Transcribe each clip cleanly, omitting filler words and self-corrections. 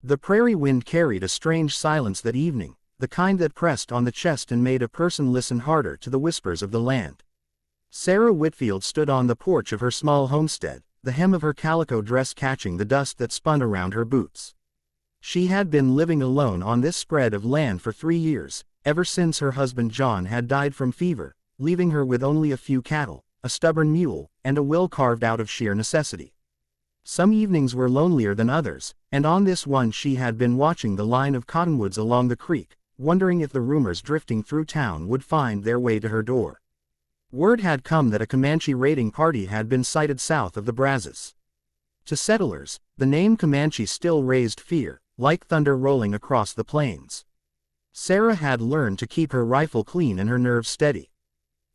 The prairie wind carried a strange silence that evening, the kind that pressed on the chest and made a person listen harder to the whispers of the land. Sarah Whitfield stood on the porch of her small homestead, the hem of her calico dress catching the dust that spun around her boots. She had been living alone on this spread of land for 3 years, ever since her husband John had died from fever, leaving her with only a few cattle, a stubborn mule, and a will carved out of sheer necessity. Some evenings were lonelier than others, and on this one she had been watching the line of cottonwoods along the creek, wondering if the rumors drifting through town would find their way to her door. Word had come that a Comanche raiding party had been sighted south of the Brazos. To settlers, the name Comanche still raised fear, like thunder rolling across the plains. Sarah had learned to keep her rifle clean and her nerves steady.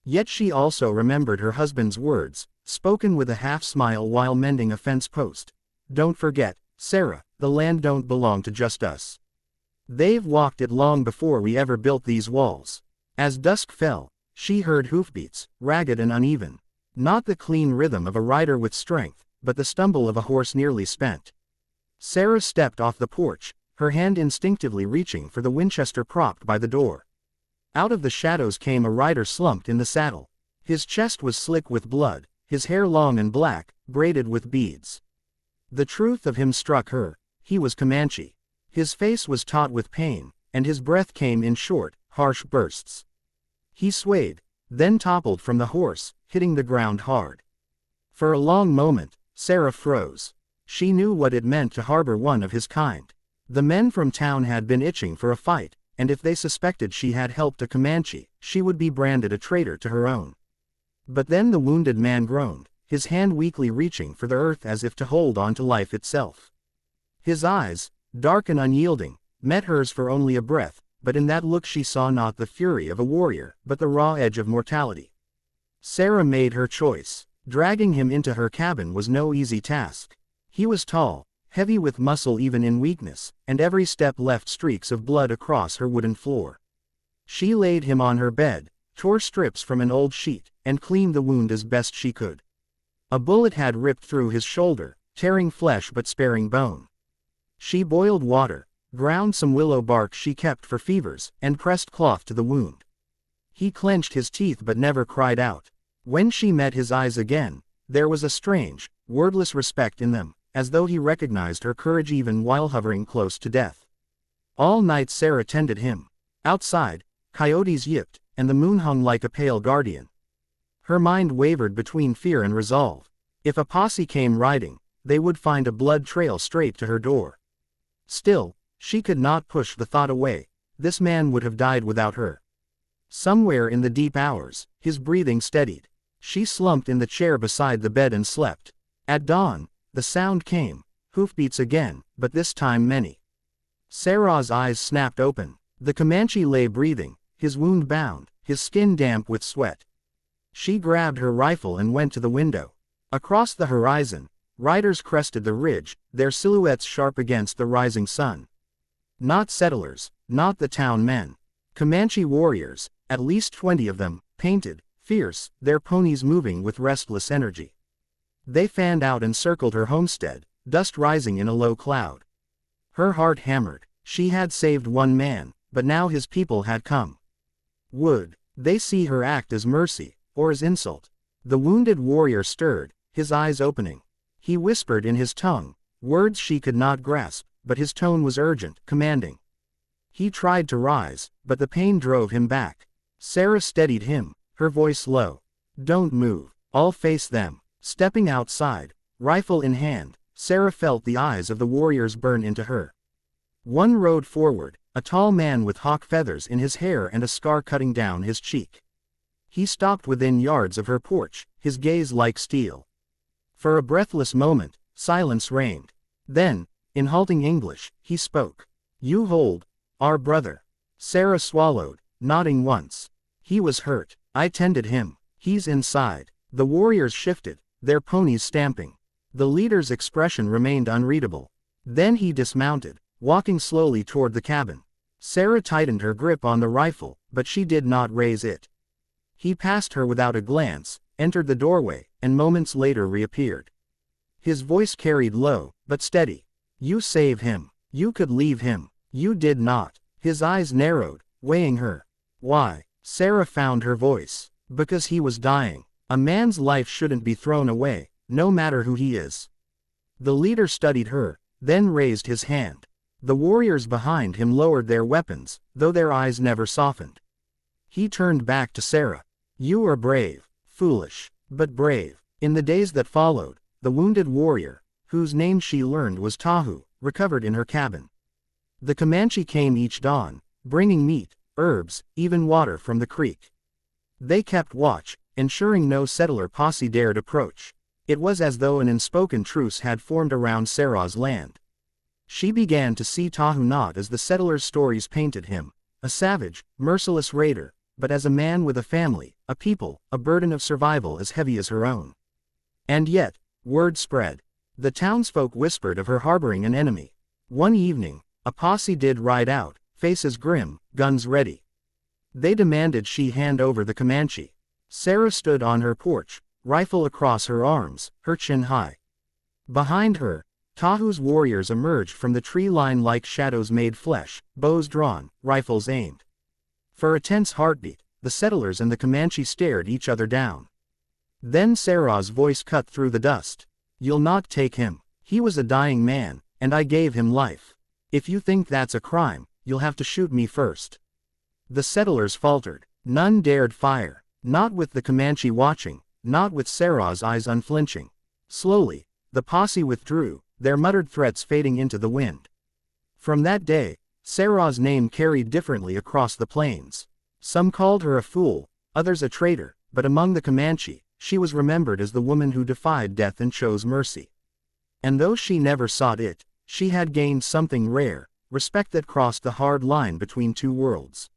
Yet she also remembered her husband's words, spoken with a half-smile while mending a fence post. "Don't forget, Sarah, the land don't belong to just us. They've walked it long before we ever built these walls." As dusk fell, she heard hoofbeats, ragged and uneven. Not the clean rhythm of a rider with strength, but the stumble of a horse nearly spent. Sarah stepped off the porch, her hand instinctively reaching for the Winchester propped by the door. Out of the shadows came a rider slumped in the saddle. His chest was slick with blood, his hair long and black, braided with beads. The truth of him struck her. He was Comanche. His face was taut with pain, and his breath came in short, harsh bursts. He swayed, then toppled from the horse, hitting the ground hard. For a long moment, Sarah froze. She knew what it meant to harbor one of his kind. The men from town had been itching for a fight, and if they suspected she had helped a Comanche, she would be branded a traitor to her own. But then the wounded man groaned, his hand weakly reaching for the earth as if to hold on to life itself. His eyes, dark and unyielding, met hers for only a breath, but in that look she saw not the fury of a warrior, but the raw edge of mortality. Sarah made her choice. Dragging him into her cabin was no easy task. He was tall, heavy with muscle even in weakness, and every step left streaks of blood across her wooden floor. She laid him on her bed, tore strips from an old sheet, and cleaned the wound as best she could. A bullet had ripped through his shoulder, tearing flesh but sparing bone. She boiled water, ground some willow bark she kept for fevers, and pressed cloth to the wound. He clenched his teeth but never cried out. When she met his eyes again, there was a strange, wordless respect in them, as though he recognized her courage even while hovering close to death. All night Sarah tended him. Outside, coyotes yipped, and the moon hung like a pale guardian. Her mind wavered between fear and resolve. If a posse came riding, they would find a blood trail straight to her door. Still, she could not push the thought away. This man would have died without her. Somewhere in the deep hours, his breathing steadied. She slumped in the chair beside the bed and slept. At dawn, the sound came, hoofbeats again, but this time many. Sarah's eyes snapped open. The Comanche lay breathing, his wound bound, his skin damp with sweat. She grabbed her rifle and went to the window. Across the horizon, riders crested the ridge, their silhouettes sharp against the rising sun. Not settlers, not the town men. Comanche warriors, at least 20 of them, painted, fierce, their ponies moving with restless energy. They fanned out and circled her homestead, dust rising in a low cloud. Her heart hammered. She had saved one man, but now his people had come. Would they see her act as mercy, or as insult? The wounded warrior stirred, his eyes opening. He whispered in his tongue, words she could not grasp, but his tone was urgent, commanding. He tried to rise, but the pain drove him back. Sarah steadied him, her voice low. "Don't move, I'll face them." Stepping outside, rifle in hand, Sarah felt the eyes of the warriors burn into her. One rode forward, a tall man with hawk feathers in his hair and a scar cutting down his cheek. He stopped within yards of her porch, his gaze like steel. For a breathless moment, silence reigned. Then, in halting English, he spoke. "You hold our brother." Sarah swallowed, nodding once. "He was hurt. I tended him. He's inside." The warriors shifted, their ponies stamping. The leader's expression remained unreadable. Then he dismounted, walking slowly toward the cabin. Sarah tightened her grip on the rifle, but she did not raise it. He passed her without a glance, entered the doorway, and moments later reappeared. His voice carried low, but steady. "You save him. You could leave him. You did not. His eyes narrowed, weighing her. Why? Sarah found her voice. Because he was dying. A man's life shouldn't be thrown away, no matter who he is. The leader studied her, then raised his hand. The warriors behind him lowered their weapons, though their eyes never softened. He turned back to Sarah. You are brave, foolish, but brave. In the days that followed, the wounded warrior, whose name she learned was Tahu, recovered in her cabin. The Comanche came each dawn, bringing meat, herbs, even water from the creek. They kept watch, ensuring no settler posse dared approach. It was as though an unspoken truce had formed around Sarah's land. She began to see Tahu not as the settlers' stories painted him, a savage, merciless raider, but as a man with a family, a people, a burden of survival as heavy as her own. And yet, word spread. The townsfolk whispered of her harboring an enemy. One evening, a posse did ride out, faces grim, guns ready. They demanded she hand over the Comanche. Sarah stood on her porch, rifle across her arms, her chin high. Behind her, Tahu's warriors emerged from the tree line like shadows made flesh, bows drawn, rifles aimed. For a tense heartbeat, the settlers and the Comanche stared each other down. Then Sarah's voice cut through the dust. You'll not take him. He was a dying man, and I gave him life. If you think that's a crime, you'll have to shoot me first. The settlers faltered. None dared fire. Not with the Comanche watching, not with Sarah's eyes unflinching. Slowly, the posse withdrew, their muttered threats fading into the wind. From that day, Sarah's name carried differently across the plains. Some called her a fool, others a traitor, but among the Comanche, she was remembered as the woman who defied death and chose mercy. And though she never sought it, she had gained something rare, respect that crossed the hard line between two worlds.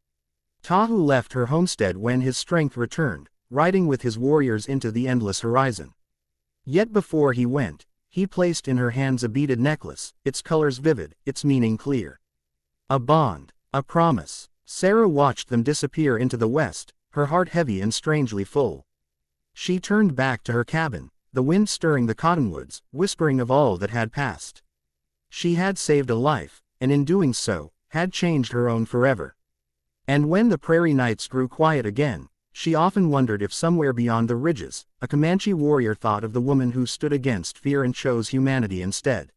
Tahu left her homestead when his strength returned, riding with his warriors into the endless horizon. Yet before he went, he placed in her hands a beaded necklace, its colors vivid, its meaning clear. A bond, a promise. Sarah watched them disappear into the west, her heart heavy and strangely full. She turned back to her cabin, the wind stirring the cottonwoods, whispering of all that had passed. She had saved a life, and in doing so, had changed her own forever. And when the prairie nights grew quiet again, she often wondered if somewhere beyond the ridges, a Comanche warrior thought of the woman who stood against fear and chose humanity instead.